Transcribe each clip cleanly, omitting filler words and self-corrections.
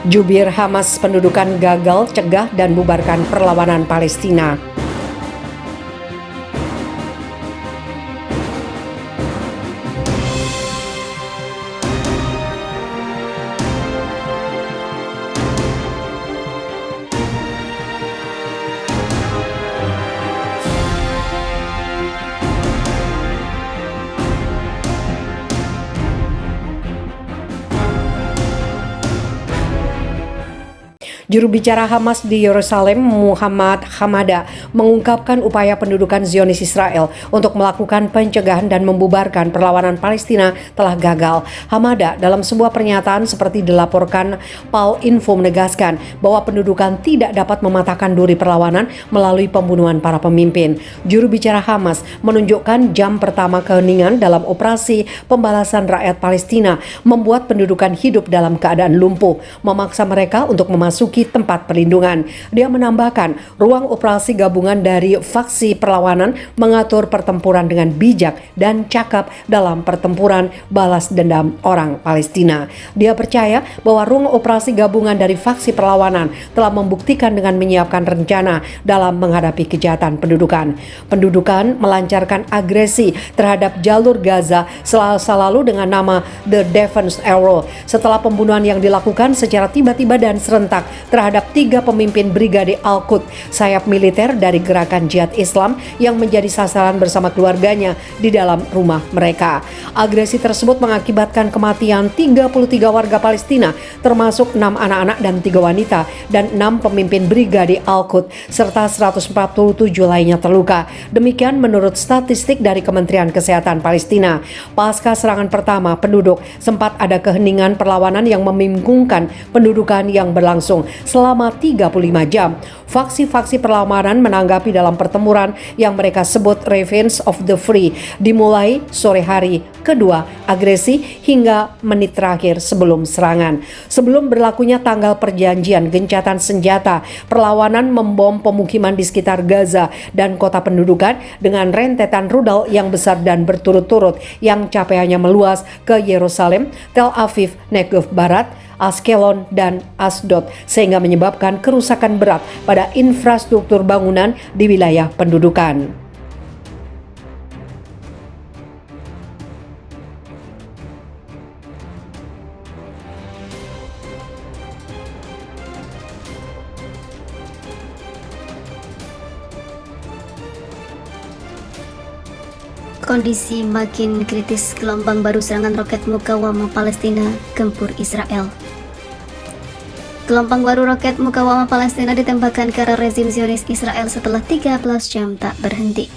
Jubir Hamas pendudukan gagal cegah dan bubarkan perlawanan Palestina. Juru bicara Hamas di Yerusalem, Muhammad Hamada, mengungkapkan upaya pendudukan Zionis Israel untuk melakukan pencegahan dan membubarkan perlawanan Palestina telah gagal. Hamada dalam sebuah pernyataan seperti dilaporkan PAL Info menegaskan bahwa pendudukan tidak dapat mematahkan duri perlawanan melalui pembunuhan para pemimpin. Juru bicara Hamas menunjukkan jam pertama keheningan dalam operasi pembalasan rakyat Palestina membuat pendudukan hidup dalam keadaan lumpuh, memaksa mereka untuk memasuki tempat perlindungan. Dia menambahkan, ruang operasi gabungan dari faksi perlawanan mengatur pertempuran dengan bijak dan cakap dalam pertempuran balas dendam orang Palestina. Dia percaya bahwa ruang operasi gabungan dari faksi perlawanan telah membuktikan dengan menyiapkan rencana dalam menghadapi kejahatan pendudukan. Pendudukan melancarkan agresi terhadap jalur Gaza Selasa lalu dengan nama The Defense Arrow setelah pembunuhan yang dilakukan secara tiba-tiba dan serentak terhadap 3 pemimpin Brigade Al-Quds, sayap militer dari gerakan jihad Islam yang menjadi sasaran bersama keluarganya di dalam rumah mereka. Agresi tersebut mengakibatkan kematian 33 warga Palestina, termasuk 6 anak-anak dan 3 wanita, dan 6 pemimpin Brigade Al-Quds, serta 147 lainnya terluka. Demikian menurut statistik dari Kementerian Kesehatan Palestina. Pasca serangan pertama penduduk, sempat ada keheningan perlawanan yang membingungkan pendudukan yang berlangsung selama 35 jam. Faksi-faksi perlawanan menanggapi dalam pertempuran yang mereka sebut Revenge of the Free dimulai sore hari kedua agresi hingga menit terakhir sebelum serangan. Sebelum berlakunya tanggal perjanjian gencatan senjata, perlawanan membom pemukiman di sekitar Gaza dan kota pendudukan dengan rentetan rudal yang besar dan berturut-turut yang capaiannya meluas ke Yerusalem, Tel Aviv, Negev Barat, Ashkelon, dan Asdod, sehingga menyebabkan kerusakan berat pada infrastruktur bangunan di wilayah pendudukan. Kondisi makin kritis, gelombang baru serangan roket mukawamah Palestina gempur Israel. Gelombang baru roket mukawamah Palestina ditembakkan ke arah rezim Zionis Israel setelah 13 jam tak berhenti.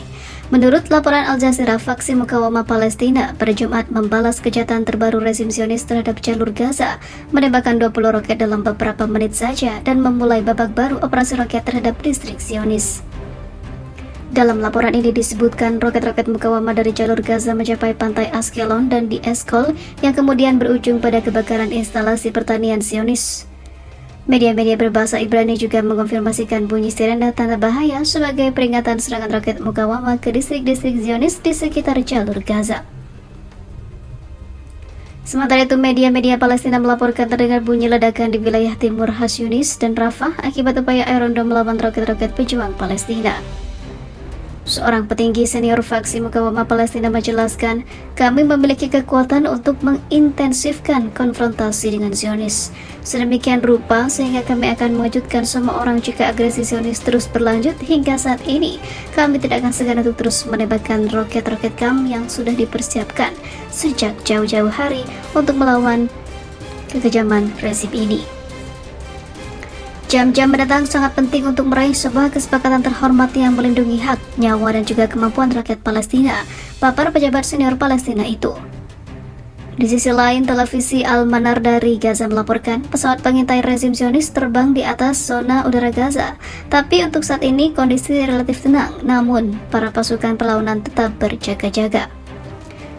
Menurut laporan Al Jazeera, faksi mukawamah Palestina pada Jumat membalas kejahatan terbaru rezim Zionis terhadap jalur Gaza, menembakkan 20 roket dalam beberapa menit saja dan memulai babak baru operasi roket terhadap distrik Zionis. Dalam laporan ini disebutkan roket-roket mukawamah dari jalur Gaza mencapai pantai Ashkelon dan di Eshkol yang kemudian berujung pada kebakaran instalasi pertanian Zionis. Media-media berbahasa Ibrani juga mengonfirmasikan bunyi sirene tanda bahaya sebagai peringatan serangan roket mukawamah ke distrik-distrik Zionis di sekitar jalur Gaza. Sementara itu, media-media Palestina melaporkan terdengar bunyi ledakan di wilayah timur Han Yunis dan Rafah akibat upaya Iron Dome melawan roket-roket pejuang Palestina. Seorang petinggi senior faksi mukawamah Palestina menjelaskan, "Kami memiliki kekuatan untuk mengintensifkan konfrontasi dengan Zionis sedemikian rupa sehingga kami akan mengejutkan semua orang jika agresi Zionis terus berlanjut. Hingga saat ini, kami tidak akan segan untuk terus menembakkan roket-roket kami yang sudah dipersiapkan sejak jauh-jauh hari untuk melawan kekejaman rezim ini. Jam-jam mendatang sangat penting untuk meraih sebuah kesepakatan terhormat yang melindungi hak, nyawa, dan juga kemampuan rakyat Palestina," papar pejabat senior Palestina itu. Di sisi lain, televisi Al-Manar dari Gaza melaporkan pesawat pengintai rezim Zionis terbang di atas zona udara Gaza. Tapi untuk saat ini kondisi relatif tenang, namun para pasukan perlawanan tetap berjaga-jaga.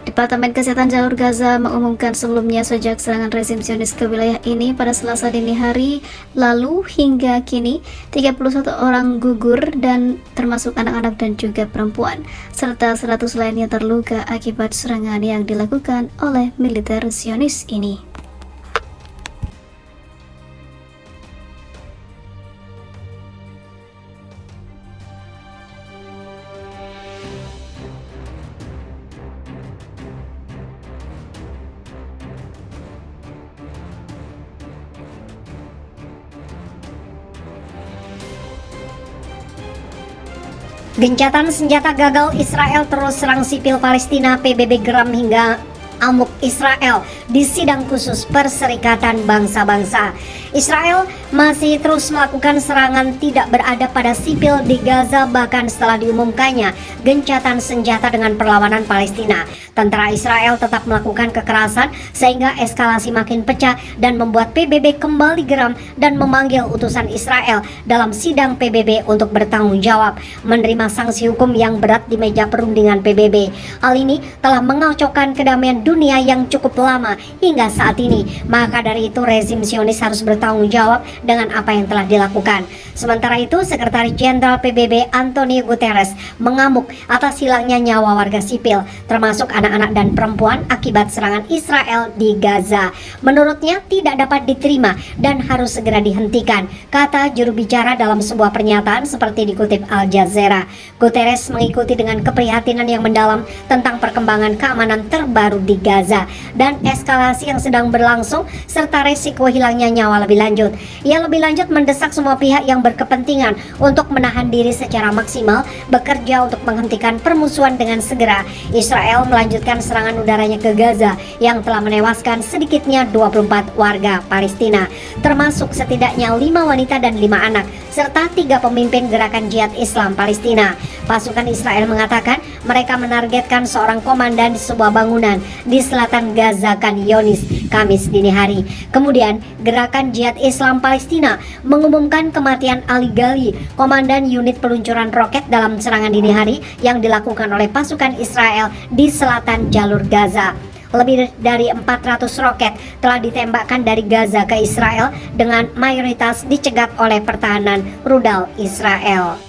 Departemen Kesehatan Jalur Gaza mengumumkan sebelumnya sejak serangan rezim Zionis ke wilayah ini pada Selasa dini hari lalu hingga kini 31 orang gugur dan termasuk anak-anak dan juga perempuan, serta 100 lainnya terluka akibat serangan yang dilakukan oleh militer Zionis ini. Gencatan senjata gagal Israel terus serang sipil Palestina, PBB geram hingga amuk Israel di sidang khusus Perserikatan Bangsa-Bangsa. Israel masih terus melakukan serangan tidak beradab pada sipil di Gaza bahkan setelah diumumkannya gencatan senjata dengan perlawanan Palestina. Tentara Israel tetap melakukan kekerasan sehingga eskalasi makin pecah dan membuat PBB kembali geram dan memanggil utusan Israel dalam sidang PBB untuk bertanggung jawab menerima sanksi hukum yang berat di meja perundingan PBB. Hal ini telah mengacaukan kedamaian dunia yang cukup lama hingga saat ini. Maka dari itu rezim Zionis harus bertanggung jawab dengan apa yang telah dilakukan. Sementara itu Sekretaris Jenderal PBB Antonio Guterres mengamuk atas hilangnya nyawa warga sipil termasuk anak-anak dan perempuan akibat serangan Israel di Gaza. Menurutnya tidak dapat diterima dan harus segera dihentikan, kata juru bicara dalam sebuah pernyataan seperti dikutip Al Jazeera. Guterres mengikuti dengan keprihatinan yang mendalam tentang perkembangan keamanan terbaru di Gaza dan eskalasi yang sedang berlangsung serta resiko hilangnya nyawa lebih lanjut. Ia lebih lanjut mendesak semua pihak yang berkepentingan untuk menahan diri secara maksimal, bekerja untuk menghentikan permusuhan dengan segera. Israel melanjutkan serangan udaranya ke Gaza yang telah menewaskan sedikitnya 24 warga Palestina, termasuk setidaknya 5 wanita dan 5 anak, serta 3 pemimpin gerakan jihad Islam Palestina. Pasukan Israel mengatakan mereka menargetkan seorang komandan di sebuah bangunan di selatan Gaza Khan Younis Kamis dini hari. Kemudian gerakan jihad Islam Palestina mengumumkan kematian Ali Ghali, komandan unit peluncuran roket dalam serangan dini hari yang dilakukan oleh pasukan Israel di selatan jalur Gaza. Lebih dari 400 roket telah ditembakkan dari Gaza ke Israel dengan mayoritas dicegat oleh pertahanan rudal Israel.